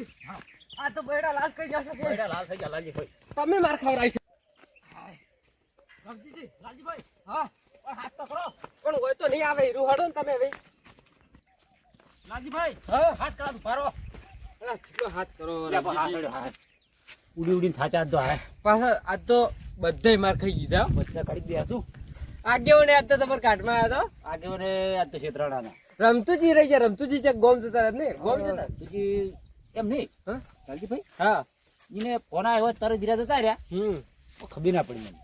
લાલજી આ તો બૈડા લાલ થઈ જશે બૈડા લાલ થઈ ગયા લાલજીભાઈ. તમે માર ખવરાઈ રમજીજી લાલજીભાઈ હા પણ હાથ તો કરો. પણ હોય તો નહીં આવે હીરું હડો ને તમે હવે લાલજીભાઈ હા હાથ કરા ભારો. અલા ચીલો હાથ કરો લે પણ હાથ અડ્યો હાથ. ઉડી ઉડીને થાચા તો હાય. પાછા આજ તો બધાય માર ખાઈ દીધા બધા કાઢી દે શું આગેવને આજ તો તમારા કાઢમાં આવ્યા આગેવાને આજ તો છેતરાડાના. તો રમતુજી રહી ગયા રમતુજી ચેક ગોમ જતા રહે ને ગોમ જતા બીજી એમ નહીં હા લાલજીભાઈ હા એને ફોન આવ્યો તરત ધીરે જતા રહ્યા તો ખબર ના પડી મને.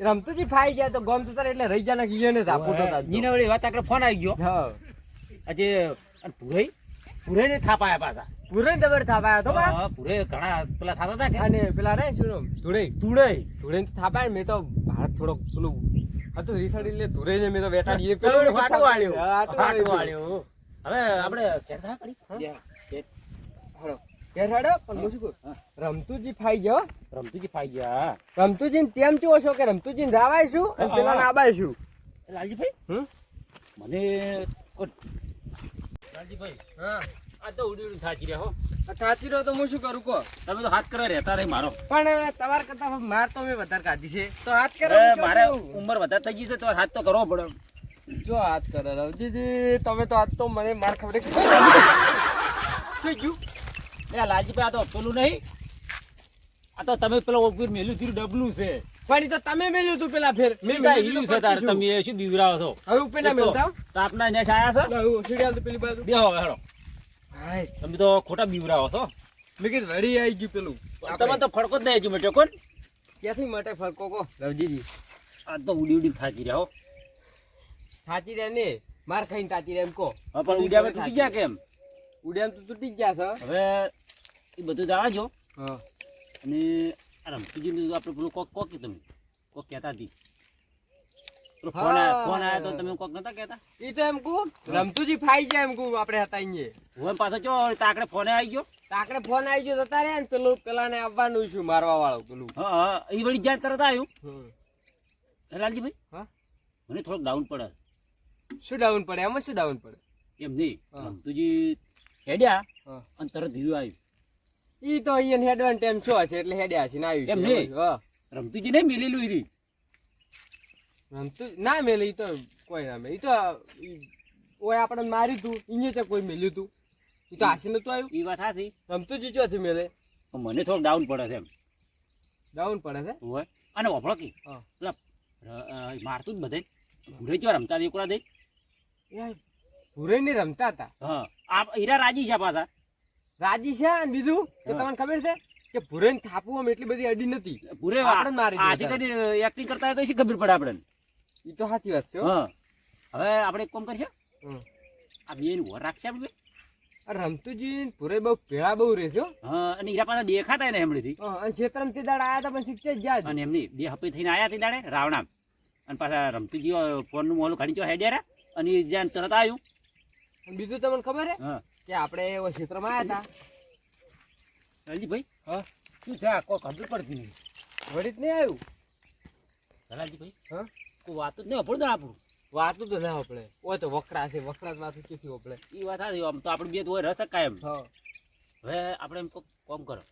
રમતુજી ફાઈ ગયા તો ગોમ જતા રહે એટલે રહી ગયા ને ને ધાપોટો નીને વળી વાત આગળ ફોન આવી ગયો હા આજે અને પૂરે ને થાપાયા પાછા. પૂરે દબર થાપાયા તો બા હા, પૂરે ઘણા પેલા થાતા હતા કે અને પેલા રે શું ધૂળે તુડે ધૂળે થાપાય મેં તો ભારત થોડોક પેલું હતું રીસાડી લે ધૂળે ને મેં તો બેટાડી પેલું હાટું વાળ્યું. હાટું હાટું વાળ્યું વાળ્યું. હવે આપણે ચેરધા કરી હાડો ઘેર હાડો પણ હું શું કહું રમતુજી ફાઈ ગયો રમતુજી ફાઈ ગયા. રમતુજી તેમ ચેવો છો કે રમતુજી ને રાવાય શું અને પેલા ને આબાય શું લાલજીભાઈ મને લાલજીભાઈ હા આ તો ઉડી ઉડી થાચી રહ્યા હો. સાચી રહ્યો તો હું શું કરું કહો તમે તો હાથ કરે રહેતા રહી મારો. પણ તમારા કરતા માર તો મેં વધારે કાઢી છે તો હાથ કરો અરે મારે ઉંમર વધારે થઈ ગઈ છે તો હાથ તો કરવો પડે. જો હાથ કરો રવજીજી તમે તો આજ તો મને માર ખબર થઈ ગયું એ લાલજીભાઈ આ તો પેલું નહીં, આ તો તમે પેલો મેલું થયું ડબલું છે. પણ ઈ તો તમે મેલ્યું તું પેલા ફેર મેં કાંઈ હિલ્યું છે તારે. તમે શું બીવરાવો છો? હવે ઉપર ના મેલતા તાપના નેશ આયા છો? હું સીડિયાલ તો પેલી બાજુ બેહો હેડો. હાય તમે તો ખોટા બીવરાવો છો. મેં કીધું વળી આવી ગયું પેલું તમે તો ફડકો જ નહીં મેટ્યો કોણ. ક્યાંથી માટે ફરકો કો રવજીજી આ તો ઉડી ઉડી થાકી રહ્યા હો. થાચી રહ્યા ને માર ખાઈને તાચી રહ્યા એમ કો હા, પણ ઉડ્યા પર તૂટી ગયા કેમ? ઉડ્યા તો તૂટી જ ગયા છે હવે એ બધું જવા જો. હા અને આ રમતુજીનું આપણે પેલું કોક તમે કોક કહેતા હતી. પેલો ફોન આવ્યો તો તમે કોક નતા કહેતા? ઈ તો એમ કહું રમતુજી ફાઈ જાય એમ કહું આપણે હતા અહીંયા હું પાછો ચો તાકડે ફોન આવી ગયો. તાકડે ફોન આવી ગયો જતા રહ્યા ને પેલું પેલાને આવવાનું શું મારવા વાળું પેલું હા એ વળી જ્યાં તરત આવ્યું. લાલજીભાઈ હા મને થોડોક ડાઉન પડે. શું ડાઉન પડે એમાં શું ડાઉન પડે એમ નહીં રમતુજી હેડ્યા હા અને તરત ધીરું આવ્યું. ઈ તો અહીંયા હેડવાન ટાઈમ શું હશે એટલે હેડ્યા છે ને એમ આવ્યું નહીં. છે હા રમતુજી નહીં મેલેલું ઈ. રમતું ના મેલે ઈ તો કોઈ ના મેલે ઈ તો ઓય આપણને માર્યું તું અહીંયા તો કોઈ મેલ્યું તું ઈ તો હાસી નતું આવ્યું એ વાત સાચી. રમતુજી ચોથી મેલે પણ મને થોડુંક ડાઉન પડે છે એમ. ડાઉન પડે છે હોય અને વફળો કી હા પેલા મારતું જ બધે ઘૂરે ચો રમતા દીકરા દે. યાર ભૂરે ની રમતા હતા હા આ હીરા રાજી છે પાછા. રાજી છે અને બીજું કે તમને ખબર છે કે ભૂરે ને થાપવું આમ એટલી બધી અડી નથી પૂરે આપણને મારી દીધા. આશી કરી એક્ટિંગ કરતા હોય તો શી ખબર પડે આપણને. ઈ તો સાચી વાત છે હો. હા હવે આપણે એક કામ કરશે હમ. આ બેન વર રાખશે આપણે. આ રમતુજી ને ભૂરે બહુ ભેળા બહુ રહેશે હો. હા અને હીરા પાછા દેખાતા ને હમણાંથી. હા, અને ક્ષેત્રમાં તે દાડા આયા હતા પણ શીખશે જ જ્યાં જ. અને એમની બે હપે થઈને આયા તે દાડે રાવણા અને પાછા રમતુજી ફોનનું મોલું ખાડી ચો હેડ્યા અને એ જ્યાં તરત આવ્યું. અને બીજું તમને ખબર હે હા કે આપણે એવો ક્ષેત્રમાં આયા હતા લાલજીભાઈ હા શું છે આ કોઈ ખબર પડતી નહીં. વળી જ નહીં આવ્યું લાલજીભાઈ હા કોઈ વાત જ નહીં અપડું આપણું. વાતું તો ના આપણે ઓય તો વકરા છે વકરા જ વાતું કેટલી આપણે એ વાત સાચી. આમ તો આપણે બે તો હોય રસ કાયમ. હા હવે આપણે એમ કોમ કરો.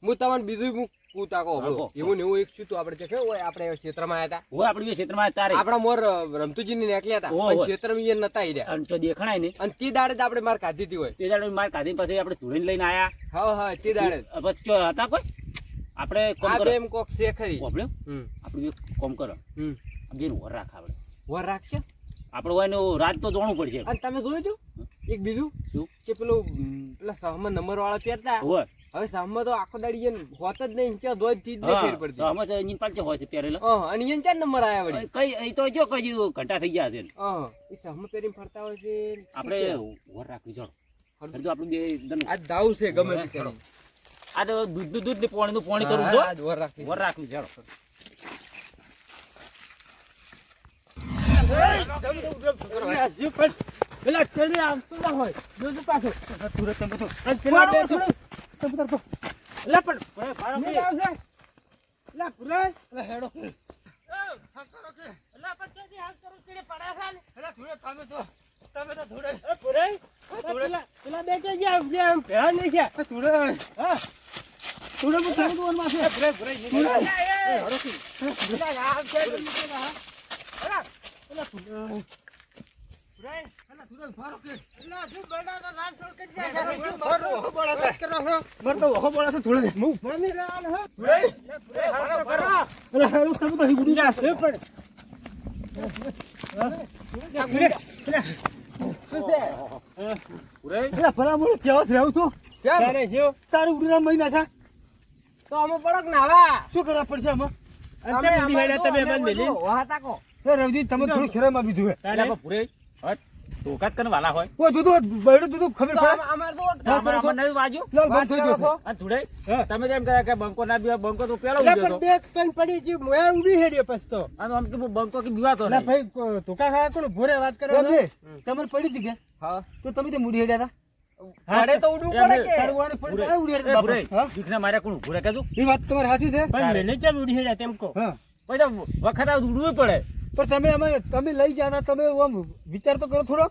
હું તમને બીજું હું પૂતા કહો હા, કહો. એવું ને એવું એક શું તું આપણે જે હોય આપણે ક્ષેત્રમાં આયા હોય આપણે બે ક્ષેત્રમાં તારે હતા આપણા મોર રમતુજી ની નીકળ્યા હતા ઓહો. પણ ક્ષેત્રમાં ઈ નતા રહ્યા અને જો દેખાણાય ને અને તે દાડે જ આપણે માર કાઢી હતી હોય તે દાડે માર કાઢીને પછી આપણે ધૂળીને લઈને આયા. હા હા તે દાડે જ. પછી જો હતા કોઈ આપણે કોમ આ કરો. બે એમ કોક છે ખરી આપણે હમ આપણે કોમ કરો હમ આ બેન વર રાખ આપણે. વર રાખશે આપણે હોય ને રાત તો જોણું પડશે. અને તમે જોયું તું એક બીજું શું? કે પેલું પેલા સહમત નંબર વાળા પહેરતા હોય હવે સહમત તો આખો દાડી એને હોત જ નહીં ઇંચા દોજ થી જ નહીં ફેર પડતી આમાં તો એની પાસે હોય છે પહેરેલો. અને એને ચાર નંબર આયા વળી કઈ એ તો જો કઈ ઘંટા થઈ ગયા છે. એ સહમત પહેરીને ફરતા હોય છે આપણે વર રાખવી ચાલો. હજુ આપણે બે જણ આજ દાવ છે ગમે તે કરી આ તો દૂધ ને પાણીનું પાણી કરવું છો. આજ વર રાખી વર રાખવી ચાલો. પેલા ચડી આવતું ના હોય જોજો પાછો તુરત તમે તો પેલા બે લે પણ મે આવશે લે પુરાય લે હેડો તમે તો થોડે પેલા બે કે ગયા આમ ભેળા નહીં ગયા થોડે હા થોડે હું ચાલુ દોન માં છે તારું ઉડીના મહિના છે તો અમે પડક નાવા શું કરવા પડશે આમાં તમે બંધ મેલી વાહતા કો રવજી તમે થોડી શરમ આપી દીધું તારે આપણે પૂરે હટ ટોકાત કરીને વાલા હોય ઓ તું બૈડું તું ખબર પડે અમાર તો અમારે નહીં વાજ્યું લાલ બંધ થઈ ગયો છે અને થોડે તમે જેમ કહ્યા કે બંકો ના બીવા બંકો તો પેલો ઉડ્યો તો બે પેન પડી જી મોયા ઉડી હેડ્યો પછી તો અને આમ કે બંકો કે બીવાતો ના નહીં ભાઈ ધોકા ખાવા કોણ ભોરે વાત કરો એમ નહીં, તમારે પડી હતી કે હા તો તમે તે મૂડી હેડ્યા પડે તો ઉડવું પડે કે હતા તારું વાને પડી તો ઉડી હેડ્યા પૂરે બાપા. હા દીકરા માર્યા કોણ ભૂરે કહેતું એ વાત તમારી સાચી છે પણ મેલે ચાલ ઉડી હેડ્યા તેમ કહો હા પછી તો વખત આવે તો ઉડવું પડે પણ તમે લઈ જતા તમે આમ વિચાર તો કરો થોડો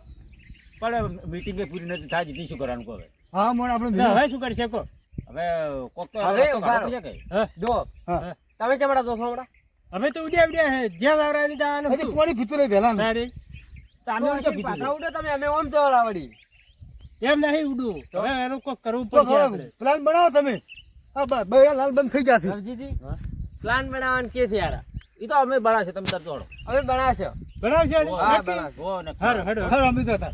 પણ મીટિંગ પૂરી નથી થાય જીતી શું કરવાનું કહો હવે હા મોણ આપણે ના, હવે શું કરી શકો હવે કોક તો હવે રસ્તો ઉભા કાઢવો રહો. પડશે કે હા જો હા તમે ચમડા દોસો હમણાં અમે તો ઉડ્યા ઉડ્યા હે જ્યાં વાવરાની દાવાનું હજી પાણી પીતું નહીં વહેલા તારે તો અમે ઉડ્યો પીધું પાછા ઉડો તમે અમે ઓમ ચવડાવડી એમ નહીં ઉડું હવે એનું કોક કરવું પડશે આપણે પ્લાન બનાવો તમે હા બૈરા લાલ બંધ થઈ જશે રવજીજી હા. પ્લાન બનાવવાનું કે છે યાર ઈ તો અમે બળા છે તમે તરત જોડો અમે બનાવશો બનાવશે ને? હા, નક્કી? બનાવશે. ઓ ને હારો હારો હા અમે તો હતા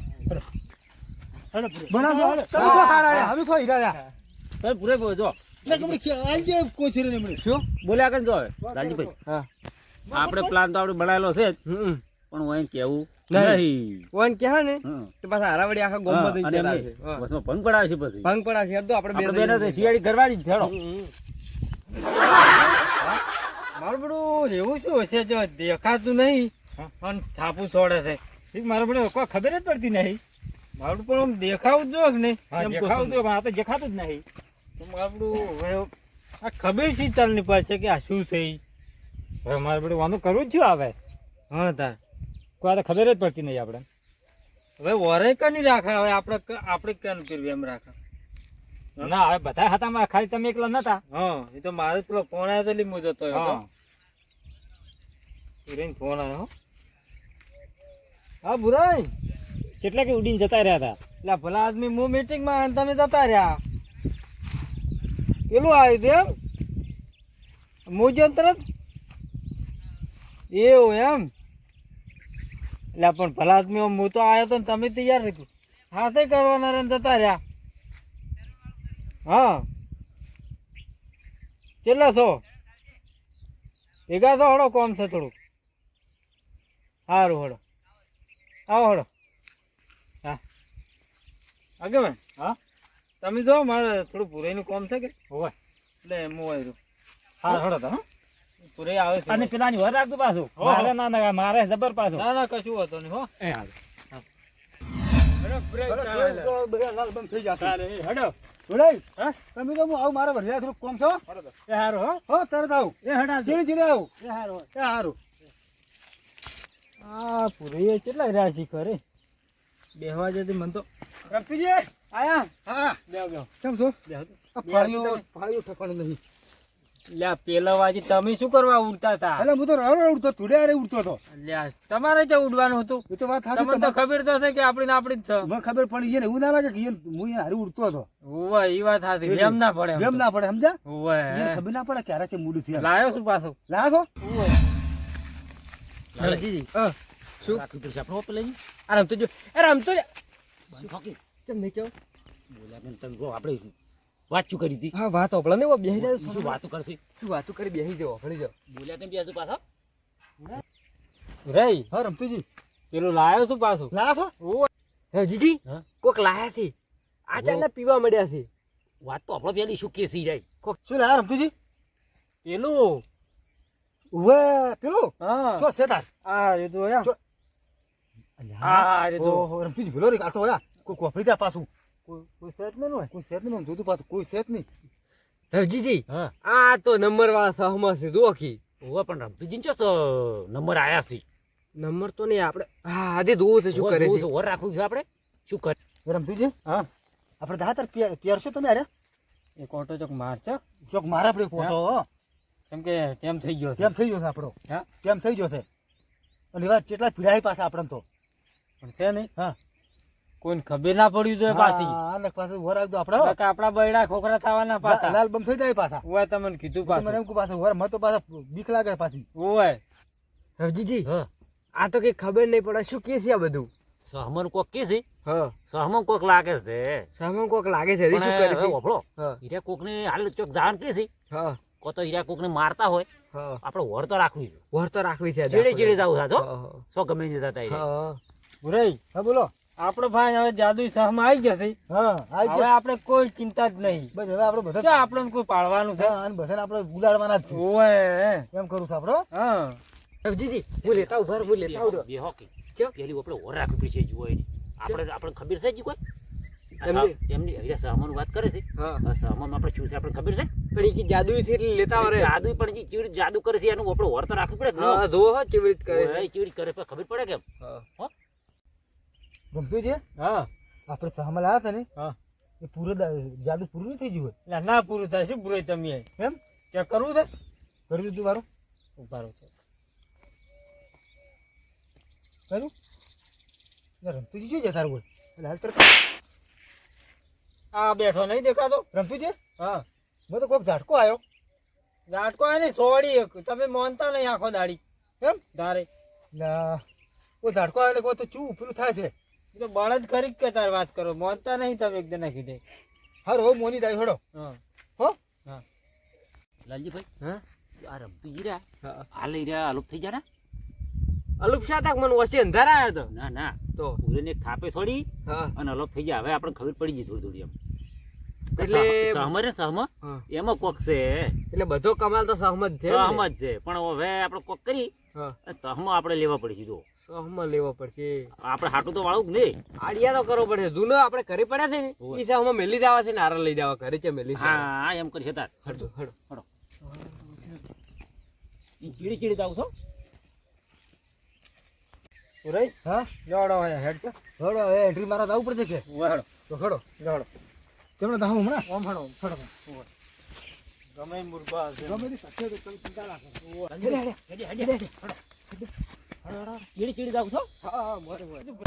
હારો પૂરે. બનાવો હારો. તમે શું હારા રહ્યા અમે શું હીરા રહ્યા તમે પૂરે જો એટલે કે હમણાં આવી જાય કોઈ છે ને હમણાં શું બોલ્યા કર જો હવે રાજીભાઈ હા આપણે પ્લાન તો આપણે બનાવેલો છે જ હમ પણ હું એને કેવું નહીં. નહીં ઓન કે હા ને હમ. તો પાછા હારાવડી આખા ગોમ હા, બધી અને ચલાવે એમને છે હા. બસમાં ભંગ પડાવે છે પછી ભંગ પડાશે યાર તો આપણે આપણે બે બેને તો શિયાળી કરવાની જ છેડો મારું બધું એવું શું હશે જો દેખાતું નહીં અને થાપું છોડે છે મારું બધું કોઈ ખબર જ પડતી નહીં મારું પણ આમ દેખાવું જ જો કે નહીં એમ દેખાવું તો આ તો દેખાતું જ નહીં તો મારું બધું હવે આ ખબર છે ચાલની પાસે કે આ શું છે ઈ. હવે મારે બધું વાનું કરવું જ છું આવે હા તાર કોઈ આ તો ખબર જ પડતી નહીં આપણે હવે વરે કની રાખે હવે આપણે કેમ કરવી એમ રાખે ના હવે બધા હતા ખાલી તમે એકલા નતા હા એ તો મારે પેલો ફોન આવ્યો તો લીમો જતો હતો ફોન આવ્યો હા બુરાઈ કેટલા કે ઉડીને જતા રહ્યા હતા એટલે ભલા આદમી હું મીટિંગમાં અને તમે જતા રહ્યા પેલું આવ્યું એમ મોજો તરત એવું એમ એટલે પણ ભલા આદમી હું તો આવ્યો તો ને તમે તૈયાર રહ્યું હાથે કરવાના રે ને જતા રહ્યા હા કેટલા છો ભેગા છો હળો કોમ છે થોડુંક સારું હળો આવો હળો હા આગળ હા તમે જો મારે થોડું પુરાઈનું કોમ છે કે હોય એટલે હું આવ્યું હા હળો તો હા પુરાઈ આવે છે અને પેલાની વર રાખતું પાછું મારે ના ના મારે જબર પાછું ના ના કશું હતો નહીં હો એ હાલ બૈરા લાલ બંધ થઈ જશે હડો જોડાઈ હા તમે તો હું આવું મારા ભરિયા થોડું કોમ છો એ હારો હો હો તરત આવું એ હડા ચીડી ચીડી આવું એ હારો એ સારું આ પુરાઈ કેટલા રહ્યા શીખરે બેહવા જતી મન તો રમતીજી આયા હા બેહો બેહો કેમ છો બેહો આ ફાળીઓ થવાનું નહીં લ્યા પેલા વાજી તમે શું કરવા ઉડતા હતા એટલે હું તો રડો ઉડતો તુડે અરે ઉડતો હતો લ્યા તમારે જ ઉડવાનું હતું એ તો વાત સાચી તમને તો ખબર તો છે કે આપણી ને આપણી જ છે મને ખબર પડી એને એવું ના લાગે કે હું એને હારી ઉડતો હતો ઓવા ઈ વાત સાચી એમ ના પડે એમ ના પડે સમજ્યા ઓવે એને ખબર ના પડે કે હારા છે મૂડી છે લાયો શું પાછો લાવો રવજીજી શું રાખી પડશે આપણો પેલે આ રમતો જો એ રમતો જો ઠોકી કેમ નહીં કેવું બોલ્યા કે તમે જો આપણે વાત શું કરી હતી હા વાત ઓપલા ને બેહી જાય શું વાતો કરશે શું વાતું કરી બેહી જાઓ ભળી જાઓ બોલ્યા કેમ બેસું પાછા રહી હા રમતીજી પેલું લાયો શું પાછું લાવો રવજીજી હા? કોક લાયા છે આચાનક પીવા મળ્યા છે વાત તો આપણો પેલી શું કેસી રહી શું લાયા રમતીજી પેલું ઉવે પેલું હા તો સેતાર આ રે તો આયા જો. આ રે તો ઓહો રમતીજી ભલો રે આ તો ઓયા કોઈ કોફરી દે પાછું કોઈ સેટ ન હોય કોઈ સેત નહીં જોતું પાછું કોઈ સેત નહીં રવજીજી હા આ તો નંબર વાળા સહમાં છે જુઓ કી ઓવા પણ રમતુજી ચો નંબર આયા છે નંબર તો નહીં આપણે હા આજે જોવું છે શું કરે છે ઓર રાખવું છે આપણે શું કરે રમતુજી હા આપણે દા તાર પહેરશો તમે અરે એક ઓટો ચોક મારશો ચોક મારે આપણે ફોટો કેમ કે ટેમ થઈ ગયો છે કેમ થઈ ગયો છે આપણો હા કેમ થઈ ગયો છે અને એવા કેટલા પીડાય પાછા આપણે તો પણ છે નહીં હા કોઈને ખબર ના પડ્યું જોઈએ પાછી હા પાછું વર રાખજો આપણે નકર આપણા બૈડા ખોખરા થવાના પાછા લાલ બમ થઈ જાય પાછા ઓય તમને કીધું મને પાછું એમ કે પાછા વર મત તો પાછા બીક લાગે પાછી ઓય રવજીજી હા આ તો કઈ ખબર નહીં પડે શું કે છે આ બધું સહમન કોક કે છે હા સહમન કોક લાગે છે સામે કોક લાગે છે હજી શું કરે છે વફળો હા હીરા કોક ને હાલ ચોક જાણ કે છે હા કો તો હીરા કોક ને મારતા હોય હા આપણે વર તો રાખવી છે વર તો રાખવી છે ચીડે ચીડે જાવ સાતો હા, સો ગમે તે જતા હીરા. હા ભુરાઈ હા બોલો આપણો ભાઈ હવે જાદુ સહમાં આવી જશે હા આઈ હવે જાય આપણે કોઈ ચિંતા જ નહીં બસ હવે આપણે બધા ચા આપણને કોઈ પાળવાનું છે હા અને બધાને આપણે ગુલાડવાના જ ઓય છે એમ કરું છું આપણે હા રવજીજી હું લેતા આવું ઘર હું લેતા આવું બે હોકી ચો. પેલી આપણે વર રાખવી પડશે જુઓ એની આપણે આપણે ખબર છે જી કોઈ આ એમની- એમની હીરા સહમન વાત કરે છે હા આ સહમન આપણે શું છે આપણે ખબર છે પણ એ કે જાદુ છે એટલે લેતા આવે જાદુ પણ જે ચીડ જાદુ કરે છે એનું આપણે વર તો રાખવી પડે કે હા જો હો કેવી રીત કરે છે ઓય, ચીડ કરે પણ ખબર પડે કેમ હા ગમતું છે હા આપણે સહમલ આવ્યા હતા ને હા એ પૂરો જાદુ પૂરું નહીં થઈ ગયું એટલે ના પૂરું થાય શું પૂરું તમે હોય એમ ચેક કરવું છે કરી દીધું મારું ઉભારું છે કર્યું રમતું છે જતા રહું એટલે હાલ તરત આ બેઠો નહીં દેખાતો રમતું છે હા મેં તો કોઈક ઝાટકો આવ્યો ઝાટકો આવે ને સોડી એક તમે માનતા નહીં આખો દાડી એમ ધારે ના કોઈ ઝાટકો આવે ને કોઈ તો ચૂ પેલું થાય છે એ તો બળદ ખરી કે તાર વાત કરો માનતા નહીં તમે એકદમ નાખી દે હારું હો મોની જાય હેડો હા હો હા લાલજીભાઈ હા આ રમતું હીરા હા હાલ હીરા આલુપ થઈ જાય ને અલુપ શાતા મને વચ્ચે અંધાર આવ્યો તો ના ના તો પૂરેને એક થાપે છોડી હા અને અલોપ થઈ જાય હવે આપણે ખબર પડી ગઈ થોડી થોડી એમ એટલે સહમત ને સહમત હા એમાં કોક છે એટલે બધો કમાલ તો સહમત છે ને? સહમત છે પણ હવે આપણે કોક કરી હા અને સહમત આપણે લેવા પડશે જો સહમત લેવો પડશે આપણે હાટું તો વાળું જ નહીં આડિયા તો કરવો પડશે જૂનો આપણે ઘરે પડ્યા છે ને ઓવે. ઈ સહમત મેલી જવા છે ને આરા લઈ જવા ઘરે છે મેલી જવા હા એમ કરશે તાર હડો હડો ઈ ચીડી ચીડી જાવ છો પૂરાઈ હા જોડો હેડ છે હેડો એ એન્ટ્રી મારા જવું પડશે કે વહેડો તો ખડો જોડો તેમણે તો હું હમણાં ઓમ હણો ગમે એ મુર્ગા હશે ગમે તે સાથે તો તમે ચિંતા રાખો ચીડી ચીડી જાવ છો હા મોરે મોરે ઓય.